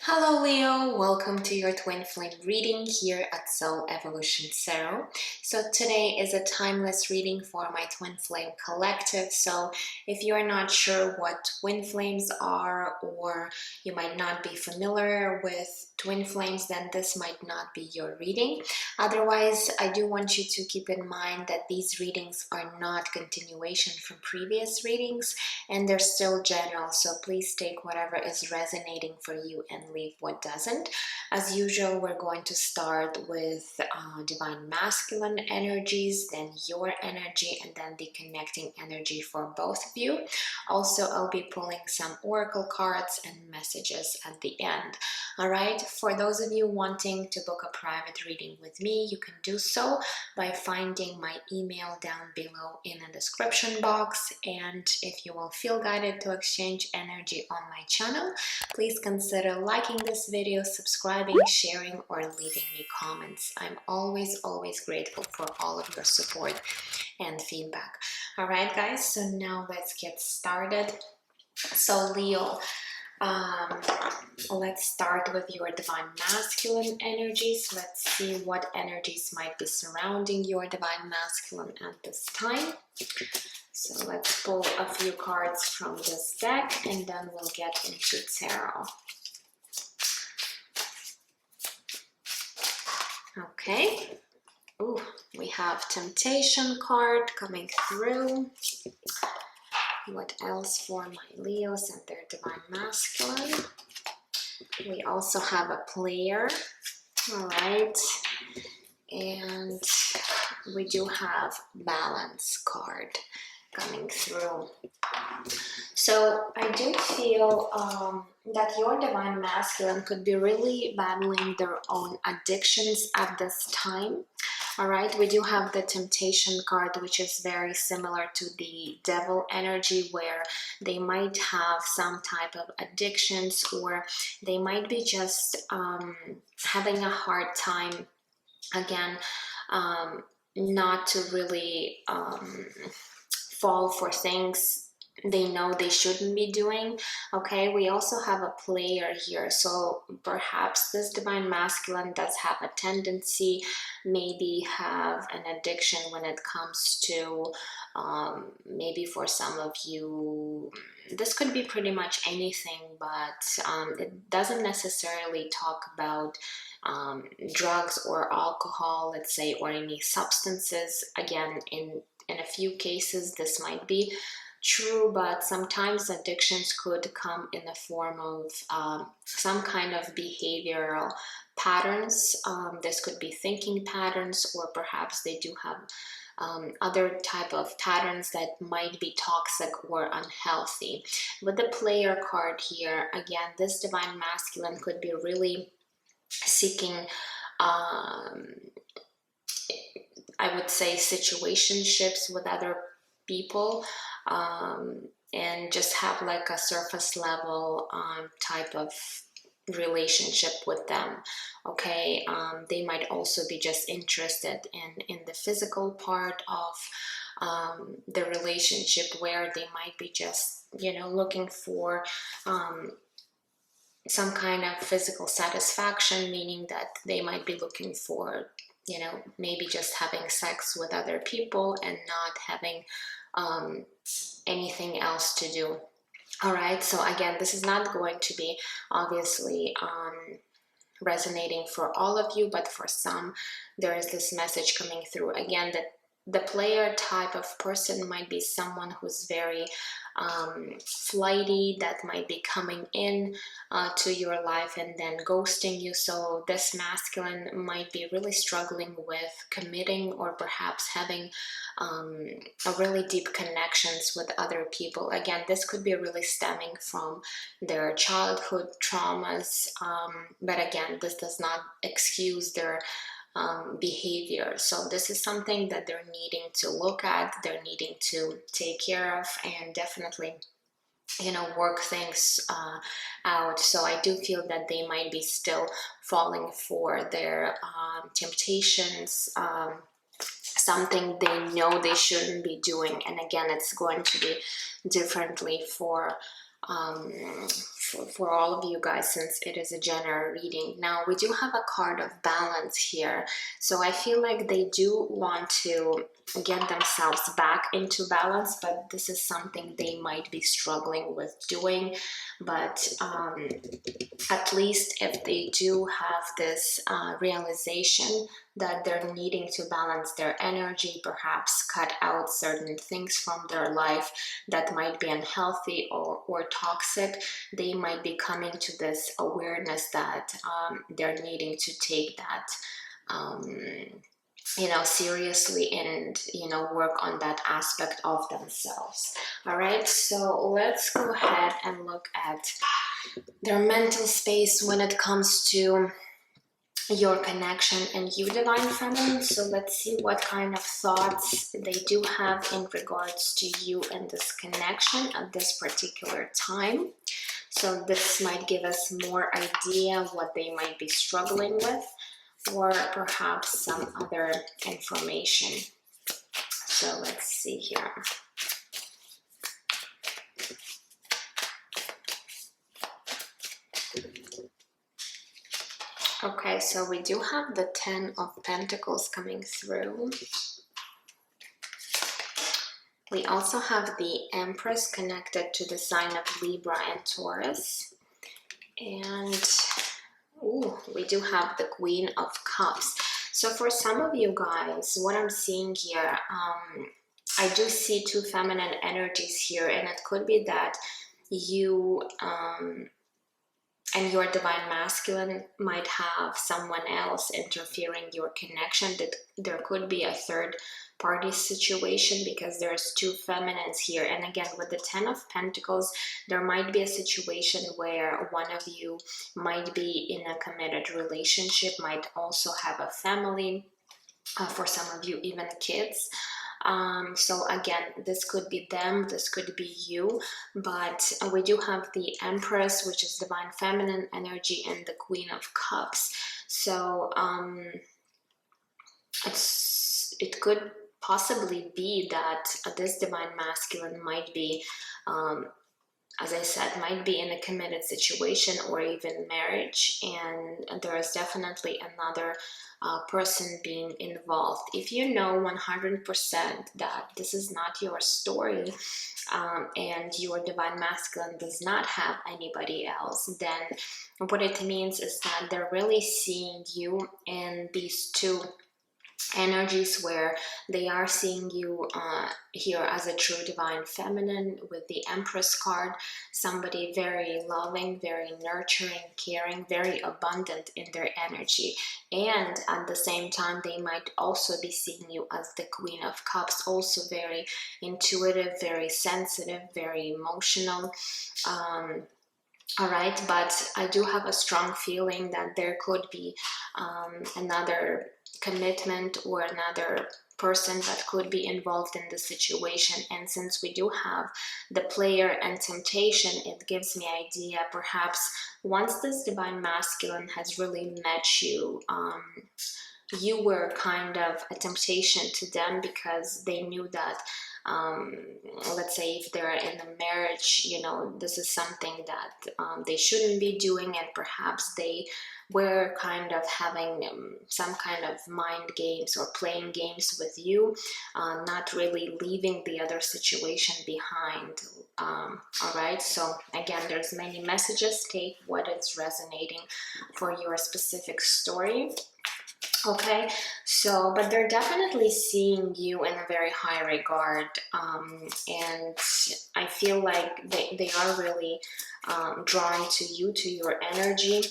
Hello Leo, welcome to your twin flame reading here at Soul Evolution Tarot. So today is a timeless reading for my twin flame collective. So if you are not sure what twin flames are, or you might not be familiar with twin flames, then this might not be your reading. Otherwise, I do want you to keep in mind that these readings are not continuation from previous readings and they're still general. So please take whatever is resonating for you and leave what doesn't. As usual, we're going to start with divine masculine energies, then your energy, and then the connecting energy for both of you. Also, I'll be pulling some oracle cards and messages at the end. All right, for those of you wanting to book a private reading with me, you can do so by finding my email down below in the description box. And if you will feel guided to exchange energy on my channel, please consider liking this video, subscribing, sharing, or leaving me comments. I'm always grateful for all of your support and feedback. All right, guys, so now let's get started. So Leo, let's start with your divine masculine energies. Let's see what energies might be surrounding your divine masculine at this time. So let's pull a few cards from this deck and then we'll get into tarot. Okay. Ooh, we have Temptation card coming through. What else for my Leos and their divine masculine? We also have a player. All right. And we do have Balance card coming through. So I do feel that your divine masculine could be really battling their own addictions at this time. All right, we do have the Temptation card, which is very similar to the Devil energy, where they might have some type of addictions, or they might be just having a hard time, again, not to really fall for things they know they shouldn't be doing. Okay, we also have a player here, so perhaps this divine masculine does have a tendency, maybe have an addiction when it comes to maybe for some of you this could be pretty much anything, but it doesn't necessarily talk about drugs or alcohol, let's say, or any substances. Again, in a few cases this might be true, but sometimes addictions could come in the form of some kind of behavioral patterns. This could be thinking patterns, or perhaps they do have other type of patterns that might be toxic or unhealthy. With the player card here, again, this divine masculine could be really seeking I would say situationships with other people, and just have like a surface level type of relationship with them. Okay, they might also be just interested in the physical part of the relationship, where they might be just, you know, looking for some kind of physical satisfaction, meaning that they might be looking for, you know, maybe just having sex with other people and not having anything else to do. All right, so again, this is not going to be obviously resonating for all of you, but for some there is this message coming through again, that the player type of person might be someone who's very flighty, that might be coming in to your life and then ghosting you. So this masculine might be really struggling with committing, or perhaps having a really deep connections with other people. Again, this could be really stemming from their childhood traumas, but again, this does not excuse their behavior. So this is something that they're needing to look at, they're needing to take care of, and definitely, you know, work things out. So I do feel that they might be still falling for their temptations, something they know they shouldn't be doing. And again, it's going to be differently for for all of you guys, since it is a general reading. Now we do have a card of balance here, so I feel like they do want to get themselves back into balance, but this is something they might be struggling with doing. But at least if they do have this realization that they're needing to balance their energy, perhaps cut out certain things from their life that might be unhealthy or toxic, they might be coming to this awareness that they're needing to take that you know, seriously, and you know, work on that aspect of themselves. All right, so let's go ahead and look at their mental space when it comes to your connection and you, divine feminine. So let's see what kind of thoughts they do have in regards to you and this connection at this particular time. So this might give us more idea what they might be struggling with, or perhaps some other information. So let's see here. Okay, so we do have the 10 of Pentacles coming through. We also have the Empress connected to the sign of Libra and Taurus. And ooh, we do have the Queen of Cups. So for some of you guys, what I'm seeing here, I do see two feminine energies here, and it could be that you and your divine masculine might have someone else interfering your connection. That there could be a third party situation, because there's two feminines here. And again, with the 10 of Pentacles, there might be a situation where one of you might be in a committed relationship, might also have a family, for some of you even kids. So again, this could be them, this could be you, but we do have the Empress, which is divine feminine energy, and the Queen of Cups. So it could possibly be that this divine masculine might be, as I said, might be in a committed situation or even marriage, and there is definitely another person being involved. If you know 100% that this is not your story, and your divine masculine does not have anybody else, then what it means is that they're really seeing you in these two energies, where they are seeing you here as a true divine feminine with the Empress card, somebody very loving, very nurturing, caring, very abundant in their energy. And at the same time, they might also be seeing you as the Queen of Cups, also very intuitive, very sensitive, very emotional. All right, but I do have a strong feeling that there could be another commitment or another person that could be involved in the situation. And since we do have the Player and Temptation, it gives me idea, perhaps once this divine masculine has really met you, you were kind of a temptation to them, because they knew that let's say if they're in a marriage, you know, this is something that they shouldn't be doing, and perhaps they were kind of having some kind of mind games or playing games with you, not really leaving the other situation behind. All right, so again, there's many messages. Take what is resonating for your specific story. Okay, so, but they're definitely seeing you in a very high regard, and I feel like they are really drawn to you, to your energy.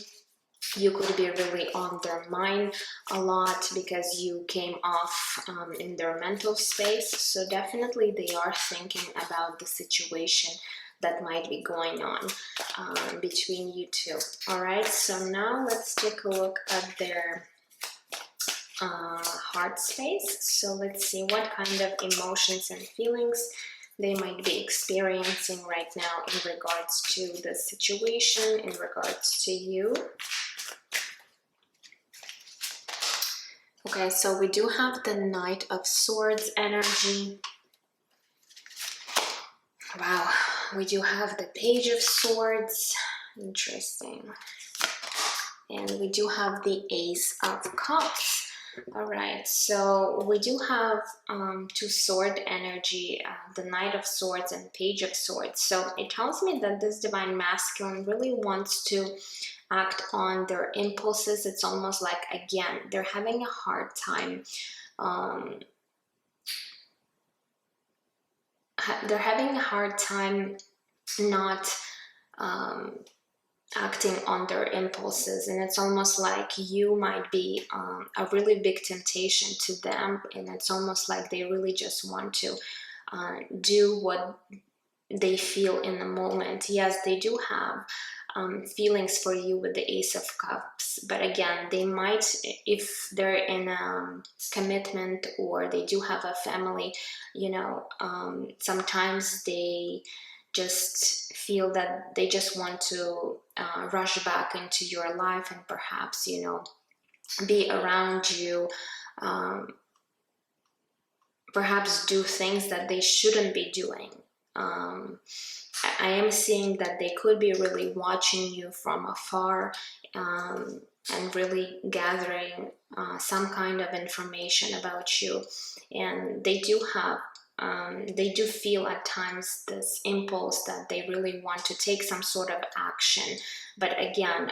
You could be really on their mind a lot, because you came off in their mental space. So definitely they are thinking about the situation that might be going on between you two. All right, so now let's take a look at their heart space. So let's see what kind of emotions and feelings they might be experiencing right now in regards to the situation, in regards to you. Okay, so we do have the Knight of Swords energy. Wow, we do have the Page of Swords, Interesting. And we do have the Ace of Cups. All right, so we do have two sword energy, the Knight of Swords and Page of Swords. So it tells me that this divine masculine really wants to act on their impulses. It's almost like, again, they're having a hard time. They're having a hard time not acting on their impulses, and it's almost like you might be a really big temptation to them, and it's almost like they really just want to do what they feel in the moment. Yes, they do have feelings for you with the Ace of Cups, but again, they might, if they're in a commitment or they do have a family, you know, sometimes they just feel that they just want to rush back into your life and perhaps, you know, be around you, perhaps do things that they shouldn't be doing. I am seeing that they could be really watching you from afar and really gathering some kind of information about you, and they do have they do feel at times this impulse that they really want to take some sort of action, but again,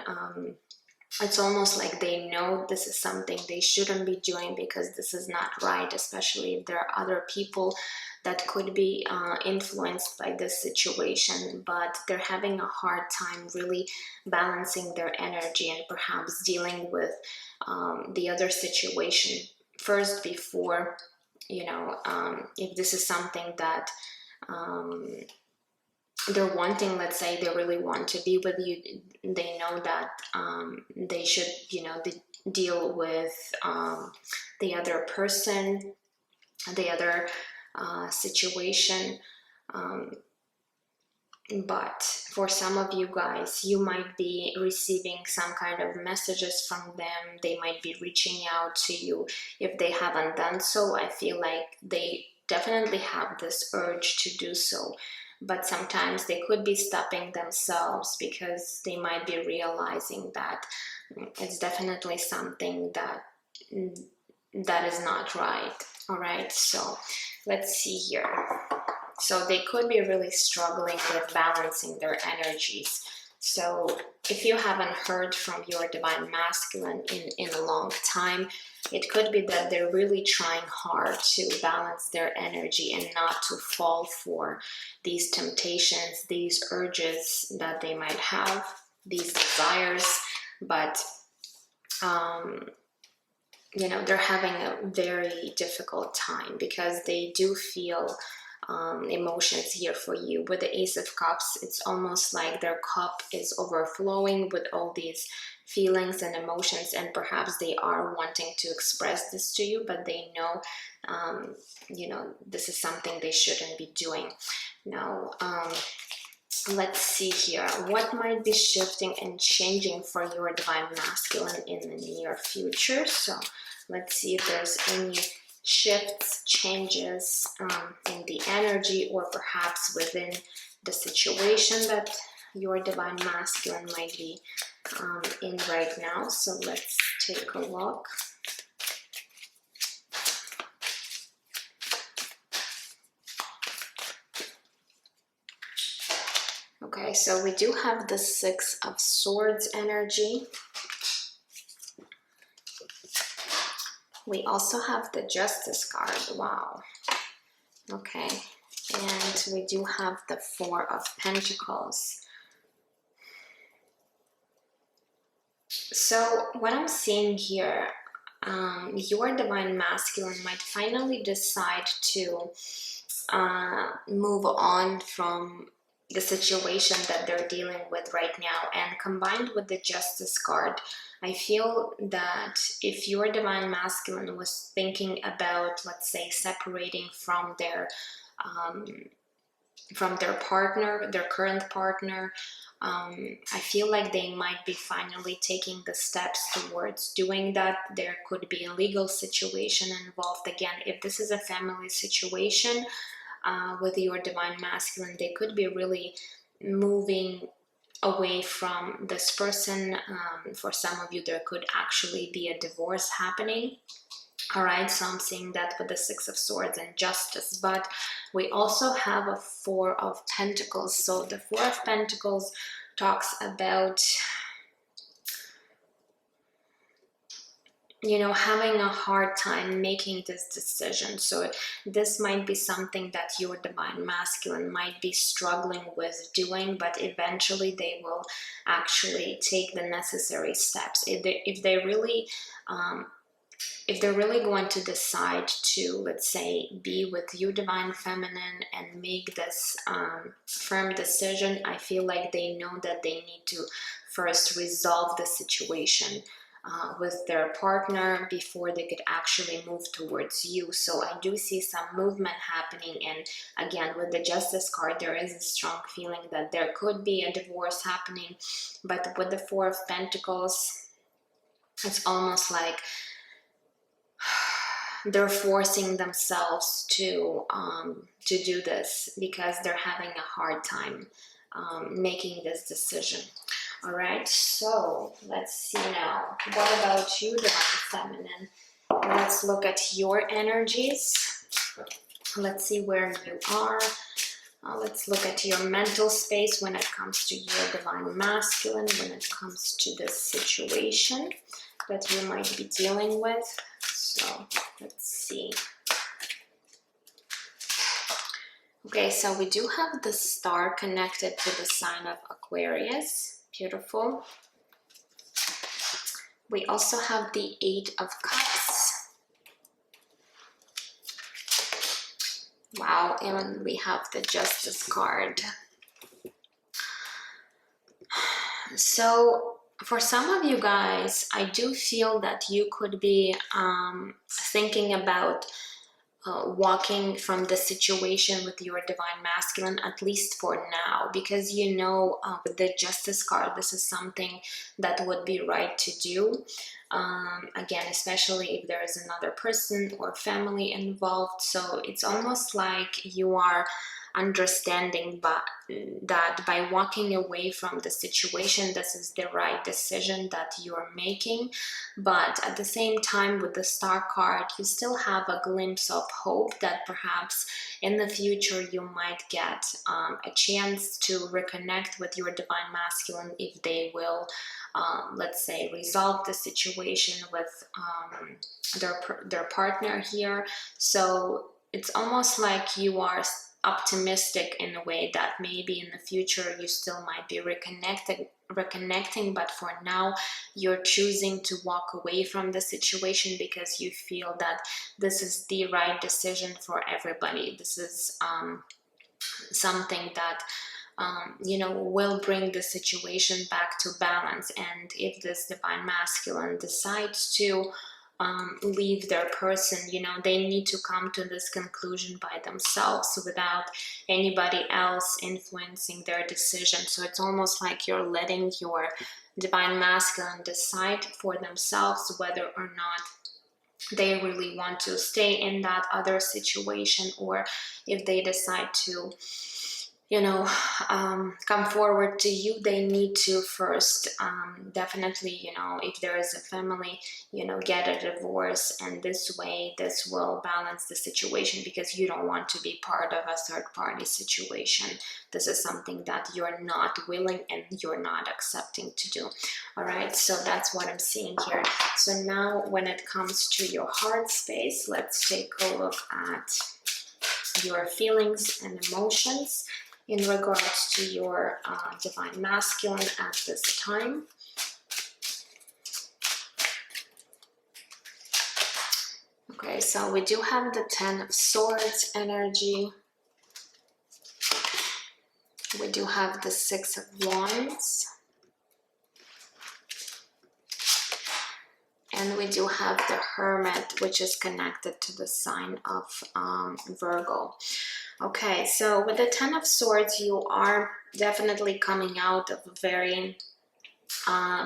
it's almost like they know this is something they shouldn't be doing because this is not right, especially if there are other people that could be influenced by this situation, but they're having a hard time really balancing their energy and perhaps dealing with the other situation first before, you know, if this is something that they're wanting, let's say they really want to be with you, they know that they should, you know, deal with the other person, the other situation, but for some of you guys, you might be receiving some kind of messages from them. They might be reaching out to you. If they haven't done so, I feel like they definitely have this urge to do so, but sometimes they could be stopping themselves because they might be realizing that it's definitely something that is not right. All right, so let's see here. So they could be really struggling with balancing their energies. So if you haven't heard from your divine masculine in a long time, it could be that they're really trying hard to balance their energy and not to fall for these temptations, these urges that they might have, these desires, but you know, they're having a very difficult time because they do feel emotions here for you. With the Ace of Cups, it's almost like their cup is overflowing with all these feelings and emotions, and perhaps they are wanting to express this to you, but they know, you know, this is something they shouldn't be doing. Now, let's see here. What might be shifting and changing for your divine masculine in the near future? So let's see if there's any shifts, changes in the energy, or perhaps within the situation that your divine masculine might be in right now. So let's take a look. Okay, so we do have the Six of Swords energy. We also have the Justice card. Wow. Okay, and we do have the Four of Pentacles. So what I'm seeing here, your divine masculine might finally decide to move on from the situation that they're dealing with right now, and combined with the Justice card, I feel that if your divine masculine was thinking about, let's say, separating from their partner, their current partner, I feel like they might be finally taking the steps towards doing that. There could be a legal situation involved. Again, if this is a family situation with your divine masculine, they could be really moving away from this person. For some of you, there could actually be a divorce happening. All right, so I'm seeing that with the Six of Swords and Justice, but we also have a Four of Pentacles. So the Four of Pentacles talks about, you know, having a hard time making this decision. So this might be something that your divine masculine might be struggling with doing, but eventually they will actually take the necessary steps. If they're really going to decide to, let's say, be with you, divine feminine, and make this firm decision, I feel like they know that they need to first resolve the situation with their partner before they could actually move towards you. So I do see some movement happening, and again, with the Justice card, there is a strong feeling that there could be a divorce happening. But with the Four of Pentacles, it's almost like they're forcing themselves to do this because they're having a hard time making this decision. All right, so let's see now. What about you, divine feminine? Let's look at your energies. Let's see where you are. Let's look at your mental space when it comes to your divine masculine, when it comes to this situation that you might be dealing with. So let's see. Okay, so we do have the star connected to the sign of Aquarius. Beautiful. We also have the Eight of Cups. Wow, and we have the Justice card. So for some of you guys, I do feel that you could be thinking about walking from the situation with your divine masculine, at least for now, because you know, with the Justice card, this is something that would be right to do. Again, especially if there is another person or family involved. So it's almost like you are understanding that by walking away from the situation, this is the right decision that you're making. But at the same time, with the Star card, you still have a glimpse of hope that perhaps in the future you might get a chance to reconnect with your divine masculine if they will, let's say, resolve the situation with their partner here. So it's almost like you are optimistic in a way that maybe in the future you still might be reconnecting, but for now you're choosing to walk away from the situation because you feel that this is the right decision for everybody. This is something that you know, will bring the situation back to balance. And if this divine masculine decides to leave their person, you know, they need to come to this conclusion by themselves without anybody else influencing their decision. So it's almost like you're letting your divine masculine decide for themselves whether or not they really want to stay in that other situation, or if they decide to, you know, come forward to you, they need to first definitely, you know, if there is a family, you know, get a divorce, and this way this will balance the situation, because you don't want to be part of a third party situation. This is something that you're not willing and you're not accepting to do. All right, so that's what I'm seeing here. So now when it comes to your heart space, let's take a look at your feelings and emotions in regards to your divine masculine at this time. Okay, so we do have the Ten of Swords energy. We do have the Six of Wands. And we do have the Hermit, which is connected to the sign of Virgo. Okay, so with the Ten of Swords, you are definitely coming out of a very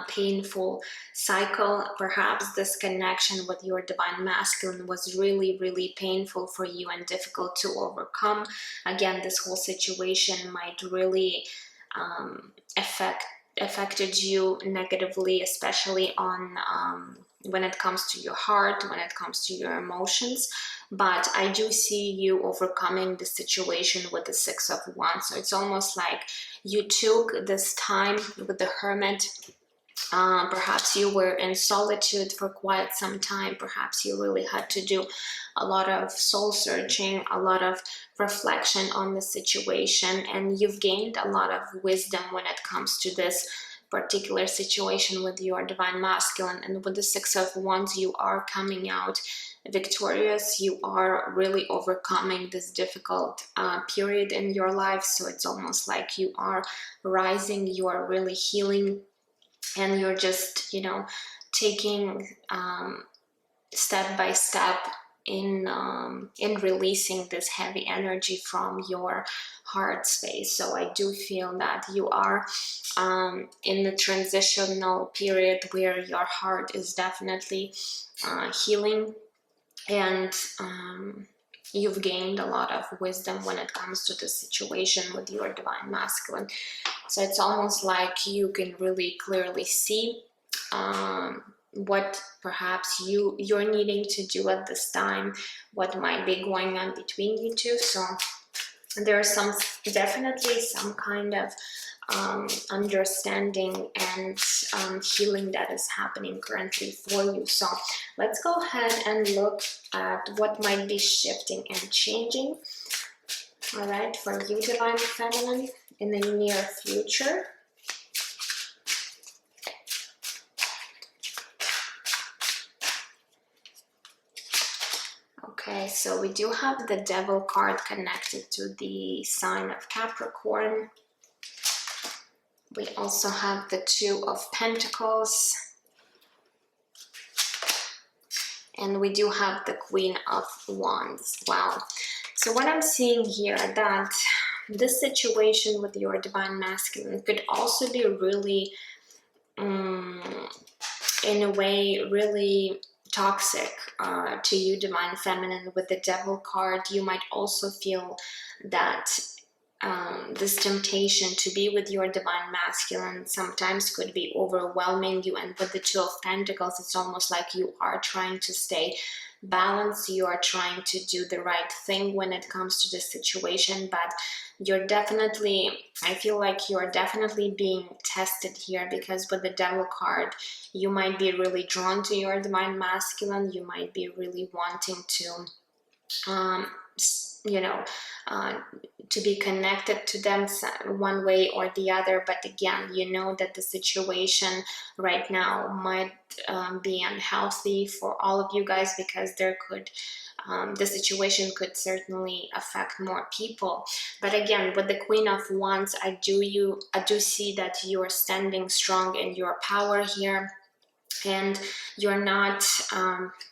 painful cycle. Perhaps this connection with your divine masculine was really, really painful for you and difficult to overcome. Again, this whole situation might really affected you negatively, especially on when it comes to your heart, when it comes to your emotions. But I do see you overcoming the situation with the Six of Wands. So it's almost like you took this time with the Hermit. Perhaps you were in solitude for quite some time. Perhaps you really had to do a lot of soul searching, a lot of reflection on the situation, and you've gained a lot of wisdom when it comes to this particular situation with your divine masculine. And with the Six of Wands, you are coming out victorious. You are really overcoming this difficult period in your life. So it's almost like you are rising, you are really healing, and you're just, you know, taking step by step in releasing this heavy energy from your heart space. So I do feel that you are in the transitional period where your heart is definitely healing, and you've gained a lot of wisdom when it comes to the situation with your divine masculine. So it's almost like you can really clearly see what perhaps you're needing to do at this time, what might be going on between you two. So there's definitely some kind of understanding and healing that is happening currently for you. So let's go ahead and look at what might be shifting and changing, all right, for you, divine feminine, in the near future. Okay, so we do have the Devil card connected to the sign of Capricorn. We also have the Two of Pentacles. And we do have the Queen of Wands. Wow. So what I'm seeing here, that this situation with your divine masculine could also be really, in a way, really toxic to you, divine feminine. With the Devil card, you might also feel that this temptation to be with your divine masculine sometimes could be overwhelming you. And with the Two of Pentacles, it's almost like you are trying to stay balanced, you are trying to do the right thing when it comes to this situation, but you're definitely, I feel like you're definitely being tested here, because with the Devil card, you might be really drawn to your divine masculine, you might be really wanting to you know, to be connected to them one way or the other. But again, you know that the situation right now might be unhealthy for all of you guys, because there could the situation could certainly affect more people. But again, with the Queen of Wands, I do see that you are standing strong in your power here, and you're not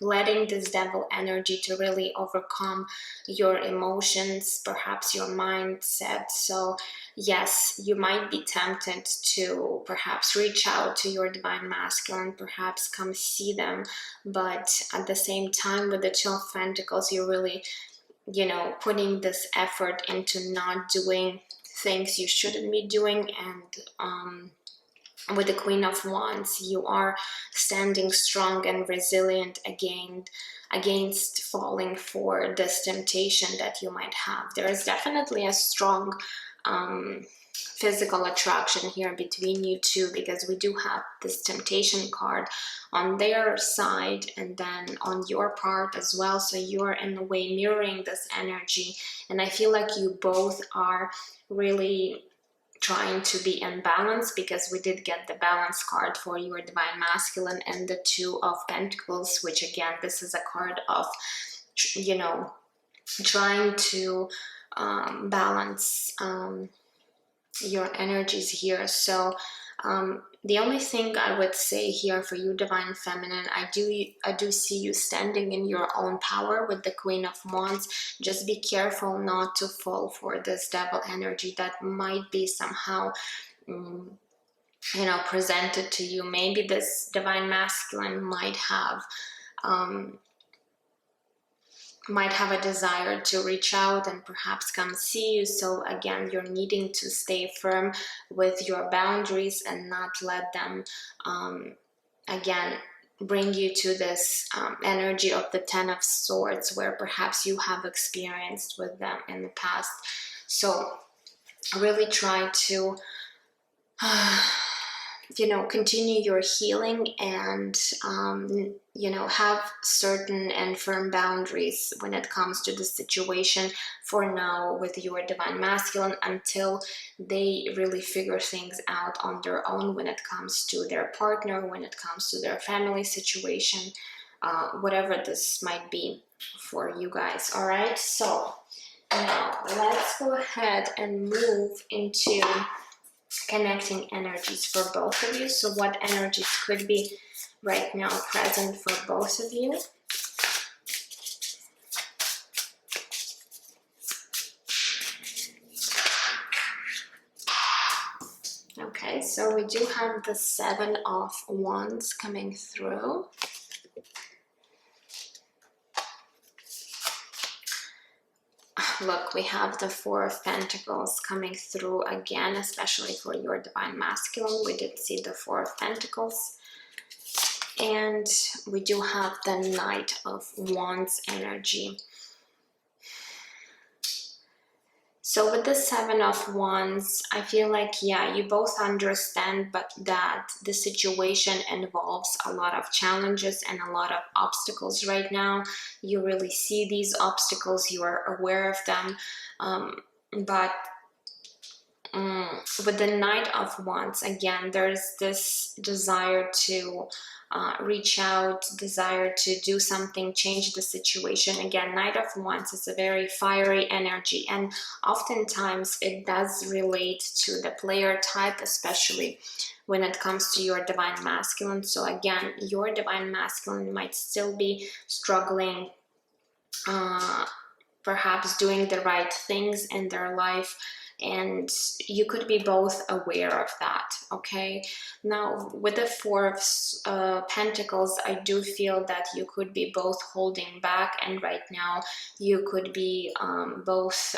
letting this devil energy to really overcome your emotions, perhaps your mindset. So yes, you might be tempted to perhaps reach out to your divine masculine, perhaps come see them, but at the same time, with the Two of Pentacles, you're really, you know, putting this effort into not doing things you shouldn't be doing. And with the Queen of Wands, you are standing strong and resilient against falling for this temptation that you might have. There is definitely a strong physical attraction here between you two, because we do have this temptation card on their side and then on your part as well. So you're in a way mirroring this energy, and I feel like you both are really trying to be in balance, because we did get the balance card for your divine masculine and the Two of Pentacles, which again, this is a card of, you know, trying to balance your energies here. So the only thing I would say here for you, divine feminine, I do see you standing in your own power with the Queen of Wands. Just be careful not to fall for this devil energy that might be somehow you know, presented to you. Maybe this divine masculine might have might have a desire to reach out and perhaps come see you. So again, you're needing to stay firm with your boundaries and not let them again bring you to this energy of the Ten of Swords, where perhaps you have experienced with them in the past. So really try to you know, continue your healing and you know, have certain and firm boundaries when it comes to the situation for now with your divine masculine, until they really figure things out on their own when it comes to their partner, when it comes to their family situation, whatever this might be for you guys. All right, so now let's go ahead and move into connecting energies for both of you. So what energies could be right now present for both of you? Okay, so we do have the Seven of Wands coming through. Look, we have the Four of Pentacles coming through again, especially for your divine masculine. We did see the Four of Pentacles. And we do have the Knight of Wands energy. So with the Seven of Wands, I feel like, yeah, you both understand, but that the situation involves a lot of challenges and a lot of obstacles right now. You really see these obstacles, you are aware of them, but with the Knight of Wands, again, there's this desire to reach out, desire to do something, change the situation. Again, Knight of Wands is a very fiery energy, and oftentimes it does relate to the player type, especially when it comes to your divine masculine. So again, your divine masculine might still be struggling, perhaps doing the right things in their life, and you could be both aware of that. Okay, now with the Four of Pentacles, I do feel that you could be both holding back, and right now you could be both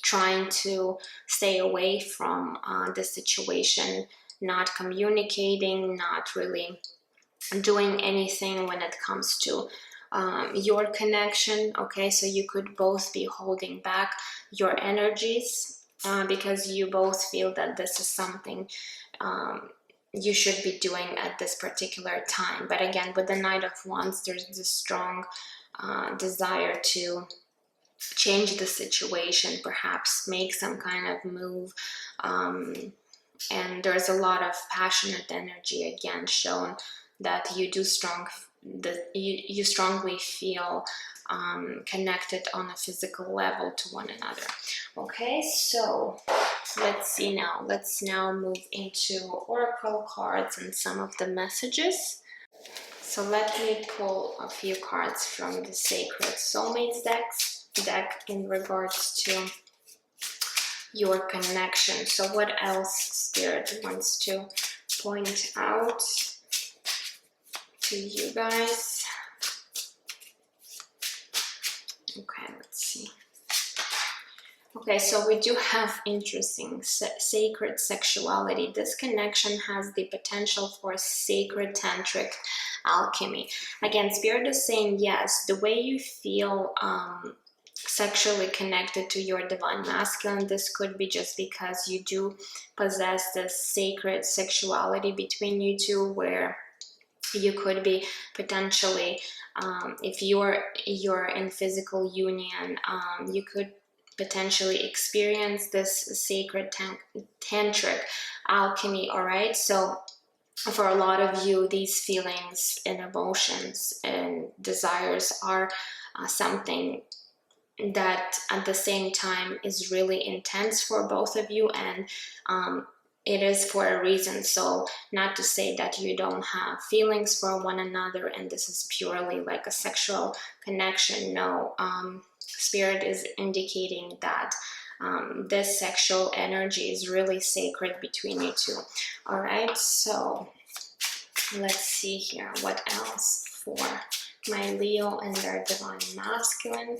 trying to stay away from the situation, not communicating, not really doing anything when it comes to your connection. Okay, so you could both be holding back your energies because you both feel that this is something you should be doing at this particular time. But again, with the Knight of Wands, there's this strong desire to change the situation, perhaps make some kind of move, and there's a lot of passionate energy again shown, that you do you strongly feel connected on a physical level to one another. Okay, so let's see now. Let's now move into oracle cards and some of the messages. So let me pull a few cards from the Sacred Soulmates deck in regards to your connection. So what else Spirit wants to point out to you guys? Okay, let's see. Okay, so we do have interesting sacred sexuality. This connection has the potential for sacred tantric alchemy. Again, Spirit is saying yes, the way you feel sexually connected to your divine masculine, this could be just because you do possess this sacred sexuality between you two, where you could be potentially, if you're in physical union, you could potentially experience this sacred tantric alchemy. All right, so for a lot of you, these feelings and emotions and desires are something that at the same time is really intense for both of you, and it is for a reason. So not to say that you don't have feelings for one another and this is purely like a sexual connection. No, Spirit is indicating that this sexual energy is really sacred between you two. All right, so let's see here what else for my Leo and their divine masculine.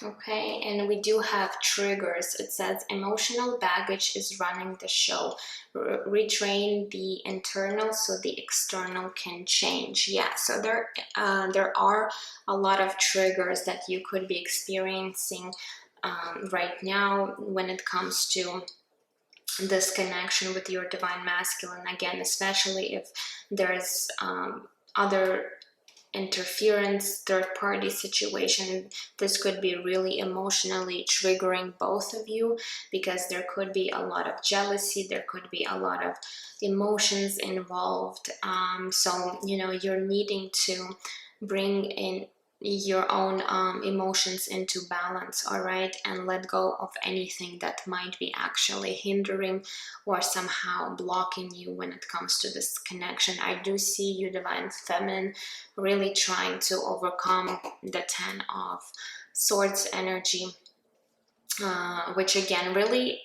Okay, and we do have triggers. It says emotional baggage is running the show. Retrain the internal so the external can change. Yeah, so there are a lot of triggers that you could be experiencing right now when it comes to this connection with your divine masculine. Again, especially if there's other interference, third-party situation, this could be really emotionally triggering both of you, because there could be a lot of jealousy, there could be a lot of emotions involved. So you know, you're needing to bring in your own emotions into balance, all right, and let go of anything that might be actually hindering or somehow blocking you when it comes to this connection. I do see you, divine feminine, really trying to overcome the 10 of Swords energy, which again really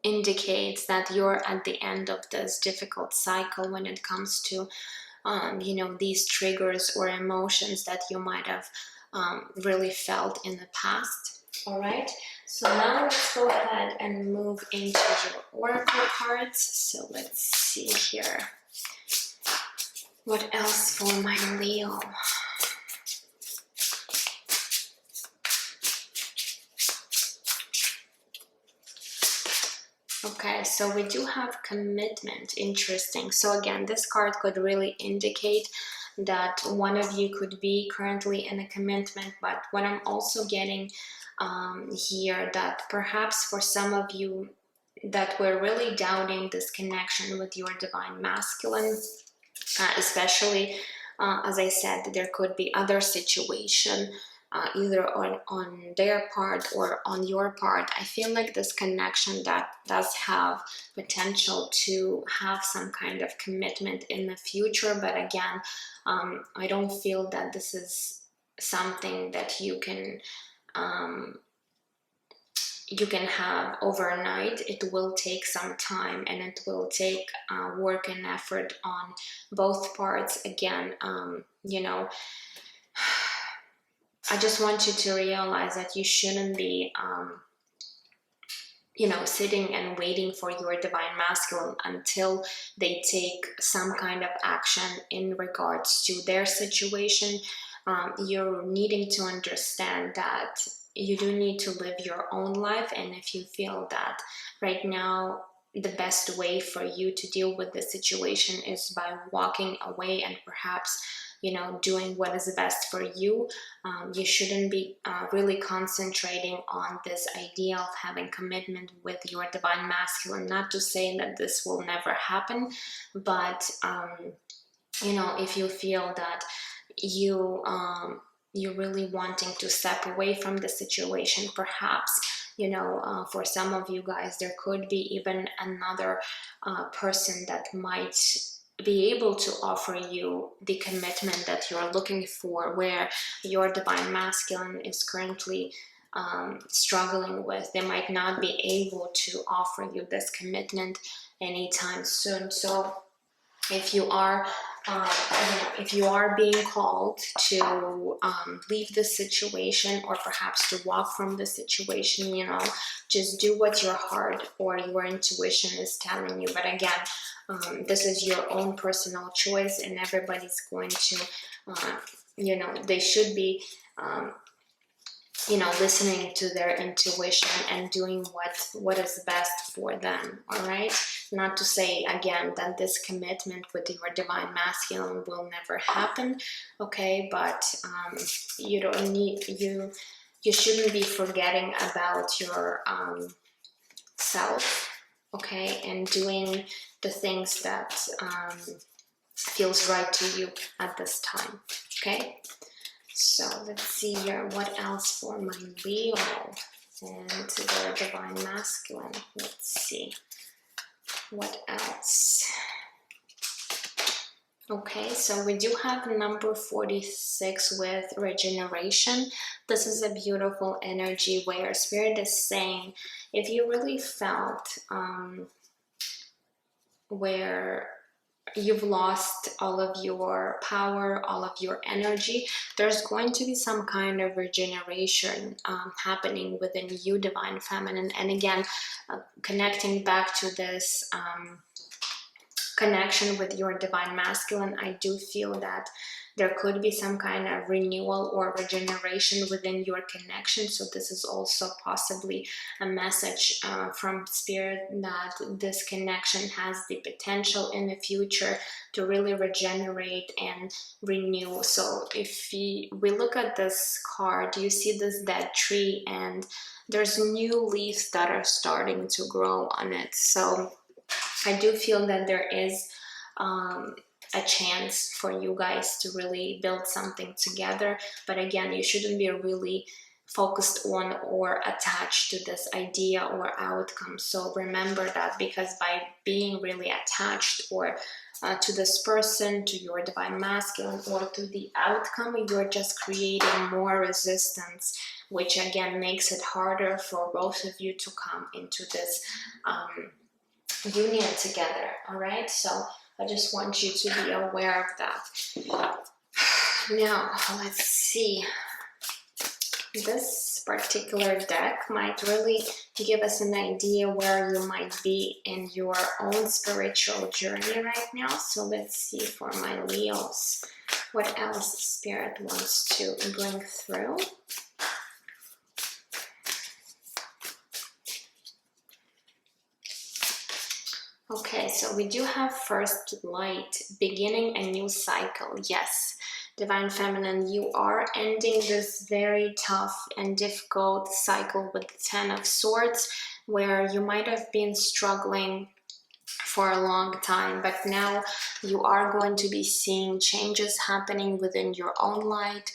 indicates that you're at the end of this difficult cycle when it comes to you know, these triggers or emotions that you might have really felt in the past. All right, so now let's go ahead and move into your oracle cards. So let's see here, what else for my Leo? Okay, so we do have commitment. Interesting. So again, this card could really indicate that one of you could be currently in a commitment, but what I'm also getting here, that perhaps for some of you that were really doubting this connection with your divine masculine, especially as I said, there could be other situation either on their part or on your part. I feel like this connection that does have potential to have some kind of commitment in the future, but again, I don't feel that this is something that you can have overnight. It will take some time, and it will take work and effort on both parts. Again, you know, I just want you to realize that you shouldn't be you know, sitting and waiting for your divine masculine until they take some kind of action in regards to their situation. You're needing to understand that you do need to live your own life, and if you feel that right now the best way for you to deal with the situation is by walking away and perhaps, you know, doing what is best for you, you shouldn't be really concentrating on this idea of having commitment with your divine masculine. Not to say that this will never happen, but you know, if you feel that you're really wanting to step away from the situation, perhaps, you know, for some of you guys, there could be even another person that might be able to offer you the commitment that you're looking for, where your divine masculine is currently struggling with. They might not be able to offer you this commitment anytime soon. So if you are if you are being called to leave the situation, or perhaps to walk from the situation, you know, just do what your heart or your intuition is telling you. But again, this is your own personal choice, and everybody's going to you know, they should be you know, listening to their intuition and doing what is best for them. All right, not to say again that this commitment with your divine masculine will never happen, okay, but you don't need, you shouldn't be forgetting about your self, okay, and doing the things that feels right to you at this time. Okay, so let's see here, what else for my Leo and their divine masculine. Let's see what else. Okay, so we do have number 46 with regeneration. This is a beautiful energy where Spirit is saying, if you really felt where you've lost all of your power, all of your energy, there's going to be some kind of regeneration happening within you, Divine Feminine. And again, connecting back to this connection with your Divine Masculine, I do feel that there could be some kind of renewal or regeneration within your connection. So this is also possibly a message from Spirit that this connection has the potential in the future to really regenerate and renew. So if we look at this card, you see this dead tree and there's new leaves that are starting to grow on it. So I do feel that there is a chance for you guys to really build something together. But again, you shouldn't be really focused on or attached to this idea or outcome. So remember that, because by being really attached or to this person, to your Divine Masculine, or to the outcome, you're just creating more resistance, which again makes it harder for both of you to come into this union together. All right, so I just want you to be aware of that. Now let's see, this particular deck might really give us an idea where you might be in your own spiritual journey right now. So let's see for my Leos, what else Spirit wants to bring through. Okay, so we do have first light, beginning a new cycle. Yes, Divine Feminine, you are ending this very tough and difficult cycle with the Ten of Swords, where you might have been struggling for a long time, but now you are going to be seeing changes happening within your own life,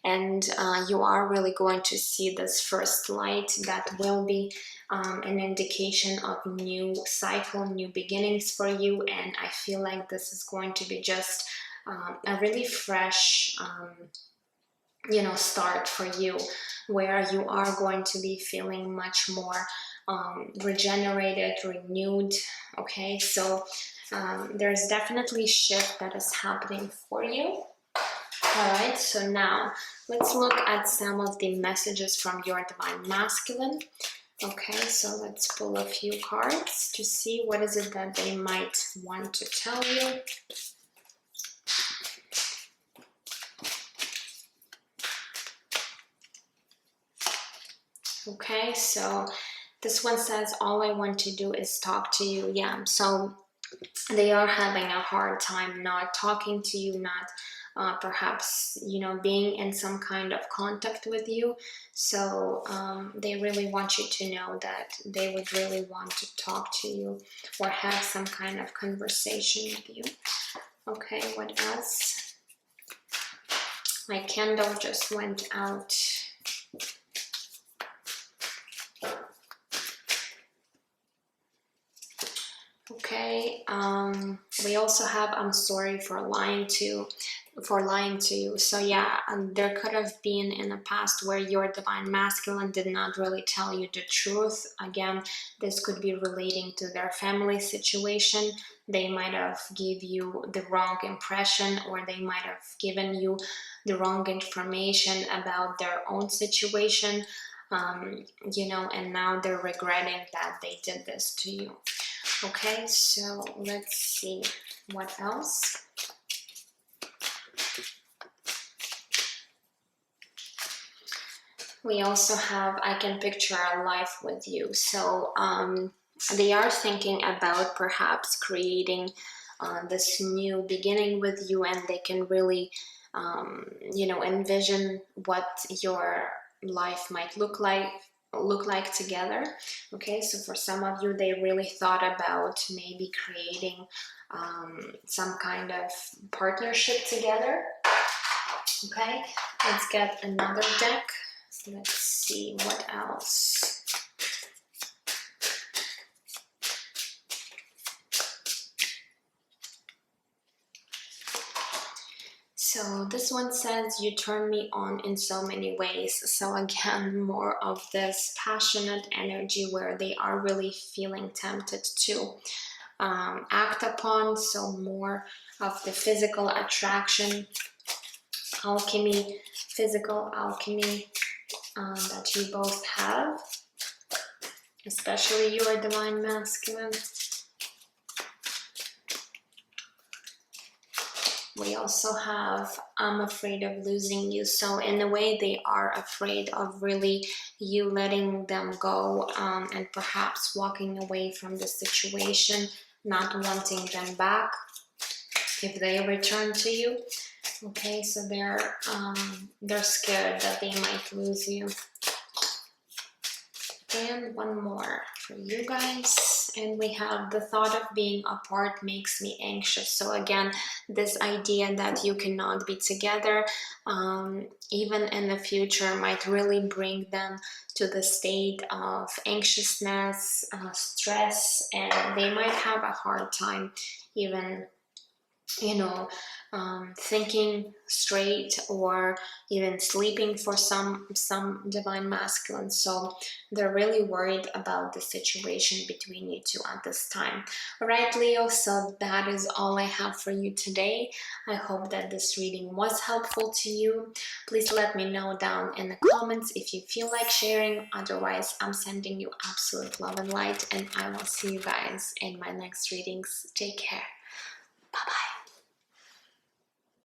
and you are really going to see this first light that will be an indication of new cycle, new beginnings for you. And I feel like this is going to be just a really fresh start for you, where you are going to be feeling much more regenerated, renewed. Okay, so there's definitely shift that is happening for you. All right, so now let's look at some of the messages from your Divine Masculine. Okay, so let's pull a few cards to see what is it that they might want to tell you. Okay, so this one says, all I want to do is talk to you. Yeah, so they are having a hard time not talking to you, not perhaps, being in some kind of contact with you. So they really want you to know that they would really want to talk to you or have some kind of conversation with you. Okay, what else? My candle just went out. Okay, we also have, I'm sorry for lying to you. So yeah, there could have been in the past where your Divine Masculine did not really tell you the truth. Again, this could be relating to their family situation. They might have give you the wrong impression, or they might have given you the wrong information about their own situation, and now they're regretting that they did this to you. Okay, so let's see what else. We also have, I can picture a life with you. So they are thinking about perhaps creating this new beginning with you, and they can really, envision what your life might look like together. Okay, so for some of you, they really thought about maybe creating some kind of partnership together. Okay, let's get another deck. Let's see what else. So this one says, you turn me on in so many ways. So again, more of this passionate energy where they are really feeling tempted to act upon. So more of the physical attraction, alchemy, physical alchemy that you both have, especially your divine masculine. We also have, I'm afraid of losing you. So in a way, they are afraid of really you letting them go and perhaps walking away from the situation, not wanting them back if they return to you. Okay, so they're scared that they might lose you. And one more for you guys, and we have, the thought of being apart makes me anxious. So again, this idea that you cannot be together even in the future might really bring them to the state of anxiousness, stress, and they might have a hard time even, you know, thinking straight or even sleeping for some divine masculine. So they're really worried about the situation between you two at this time. All right, Leo, so that is all I have for you today. I hope that this reading was helpful to you. Please let me know down in the comments if you feel like sharing. Otherwise, I'm sending you absolute love and light, and I will see you guys in my next readings. Take care.